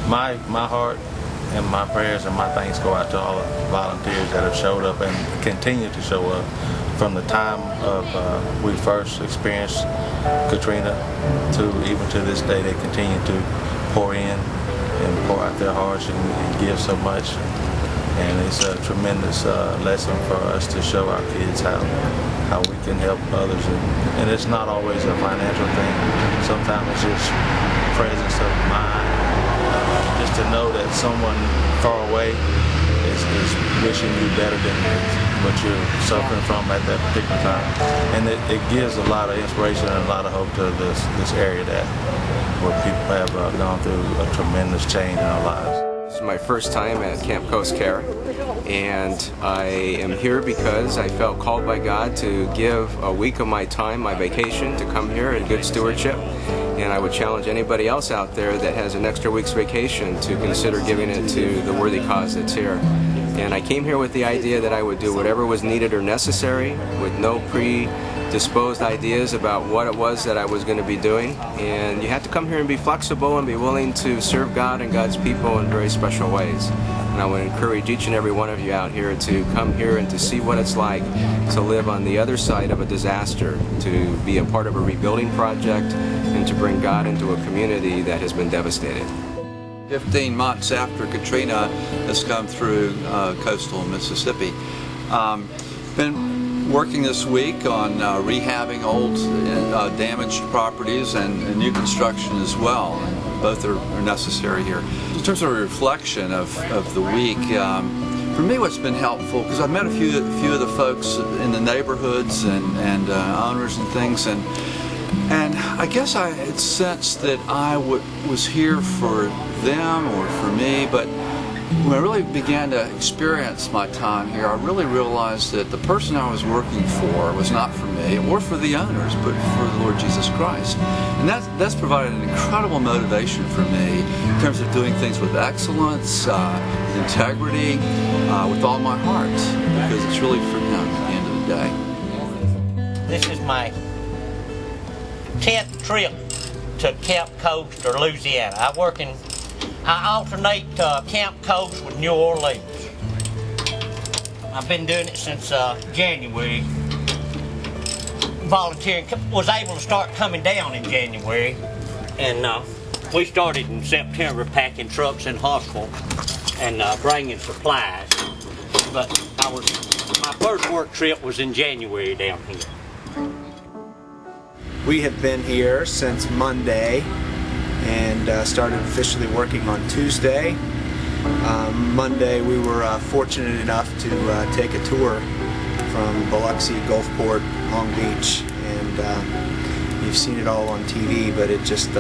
my heart and my prayers and my thanks go out to all the volunteers that have showed up and continue to show up from the time of we first experienced Katrina to even to this day. They continue to pour in and pour out their hearts and give so much. And it's a tremendous lesson for us to show our kids how we can help others. And it's not always a financial thing. Sometimes it's just presence of mind. Just to know that someone far away is wishing you better than what you're suffering from at that particular time. And it gives a lot of inspiration and a lot of hope to this area where people have gone through a tremendous change in our lives. This is my first time at Camp Coast Care, and I am here because I felt called by God to give a week of my time, my vacation, to come here in good stewardship. And I would challenge anybody else out there that has an extra week's vacation to consider giving it to the worthy cause that's here. And I came here with the idea that I would do whatever was needed or necessary with no predisposed ideas about what it was that I was going to be doing. And you have to come here and be flexible and be willing to serve God and God's people in very special ways. And I would encourage each and every one of you out here to come here and to see what it's like to live on the other side of a disaster, to be a part of a rebuilding project, and to bring God into a community that has been devastated. 15 months after Katrina has come through coastal Mississippi. Been working this week on rehabbing old damaged properties and new construction as well. And both are necessary here. In terms of a reflection of the week, for me what's been helpful, because I've met a few of the folks in the neighborhoods and owners and things, and I guess I had sensed that I was here for them or for me, but when I really began to experience my time here, I really realized that the person I was working for was not for me or for the owners, but for the Lord Jesus Christ. And that's provided an incredible motivation for me in terms of doing things with excellence, with integrity, with all my heart, because it's really for Him at the end of the day. This is my 10th trip to Camp Coast or Louisiana. I alternate Camp Coast with New Orleans. I've been doing it since January. Volunteering, was able to start coming down in January, and we started in September packing trucks in Hostel and bringing supplies. But my first work trip was in January down here. We have been here since Monday and started officially working on Tuesday. Monday we were fortunate enough to take a tour from Biloxi, Gulfport, Long Beach, and you've seen it all on TV, but it just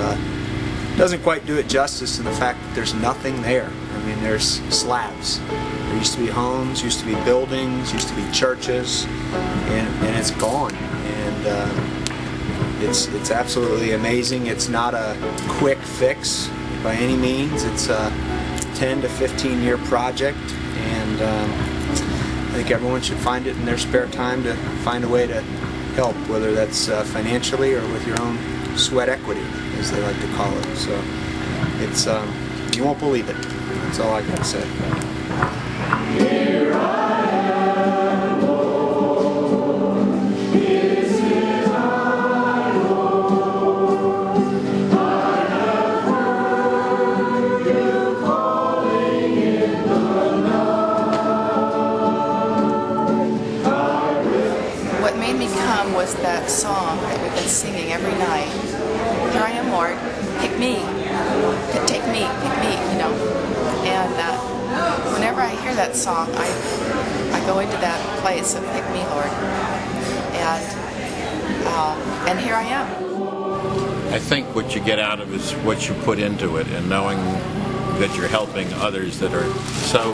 doesn't quite do it justice in the fact that there's nothing there. I mean, there's slabs. There used to be homes, used to be buildings, used to be churches, and it's gone. And it's absolutely amazing. It's not a quick fix by any means. It's a 10 to 15 year project, and I think everyone should find it in their spare time to find a way to help, whether that's financially or with your own sweat equity, as they like to call it. So it's you won't believe it. That's all I gotta say. Here I am, Lord. This is my Lord. I have heard you calling in the night. What made me come was that song that we've been singing every night. Here I am, Lord, pick me, take me, pick me, you know. And whenever I hear that song, I go into that place of pick me, Lord. And here I am. I think what you get out of it is what you put into it, and knowing that you're helping others that are so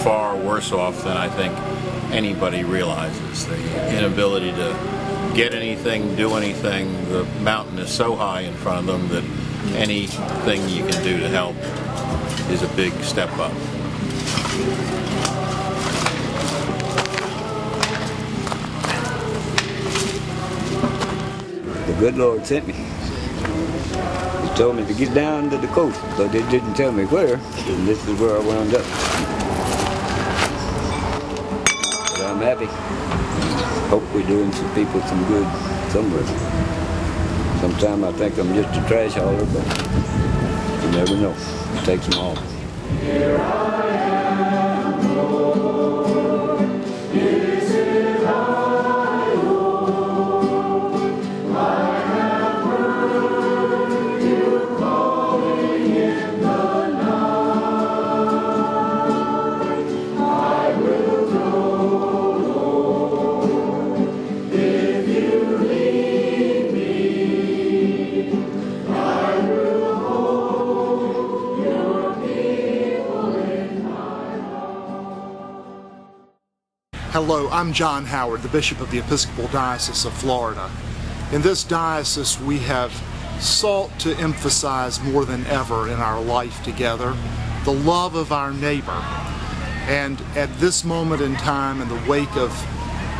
far worse off than I think anybody realizes. The inability to get anything, do anything, the mountain is so high in front of them that anything you can do to help is a big step up. The good Lord sent me to told me to get down to the coast, but they didn't tell me where, and this is where I wound up. But I'm happy. Hope we're doing some people some good somewhere. Sometimes I think I'm just a trash hauler, but you never know. It takes them all. Here I am, Lord. This is I, Lord. I have heard you calling in the night. I will go, Lord, if you lead me. I will hold your people in my heart. Hello, I'm John Howard, the Bishop of the Episcopal Diocese of Florida. In this diocese, we have sought to emphasize more than ever in our life together the love of our neighbor. And at this moment in time, in the wake of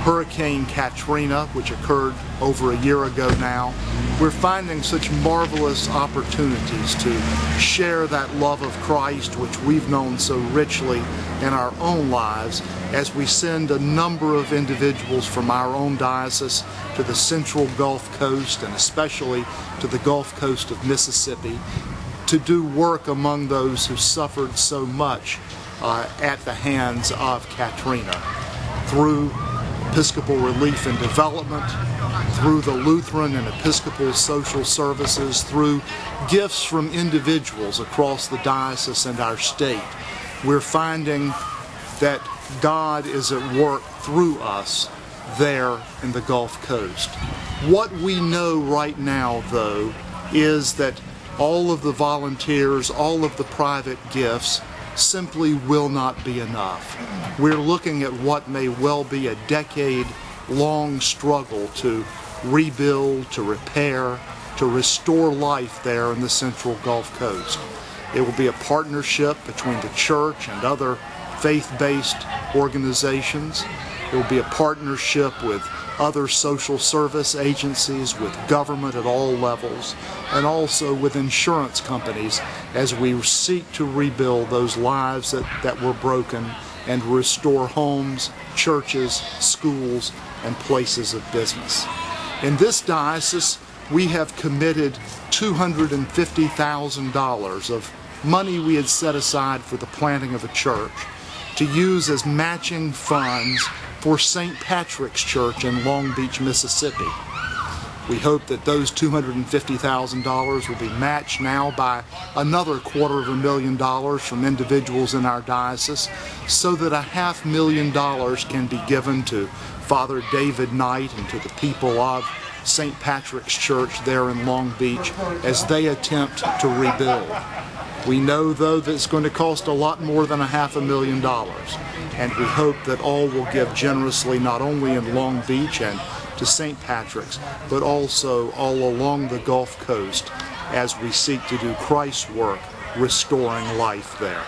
Hurricane Katrina, which occurred over a year ago now, we're finding such marvelous opportunities to share that love of Christ, which we've known so richly in our own lives, as we send a number of individuals from our own diocese to the central Gulf Coast, and especially to the Gulf Coast of Mississippi, to do work among those who suffered so much at the hands of Katrina. Through Episcopal Relief and Development, through the Lutheran and Episcopal Social Services, through gifts from individuals across the diocese and our state, we're finding that God is at work through us there in the Gulf Coast. What we know right now, though, is that all of the volunteers, all of the private gifts simply will not be enough. We're looking at what may well be a decade-long struggle to rebuild, to repair, to restore life there in the central Gulf Coast. It will be a partnership between the church and other faith-based organizations. It will be a partnership with other social service agencies, with government at all levels, and also with insurance companies as we seek to rebuild those lives that were broken and restore homes, churches, schools, and places of business. In this diocese, we have committed $250,000 of money we had set aside for the planting of a church to use as matching funds for St. Patrick's Church in Long Beach, Mississippi. We hope that those $250,000 will be matched now by another $250,000 from individuals in our diocese, so that $500,000 can be given to Father David Knight and to the people of St. Patrick's Church there in Long Beach as they attempt to rebuild. We know, though, that it's going to cost a lot more than $500,000, and we hope that all will give generously, not only in Long Beach and to St. Patrick's, but also all along the Gulf Coast as we seek to do Christ's work restoring life there.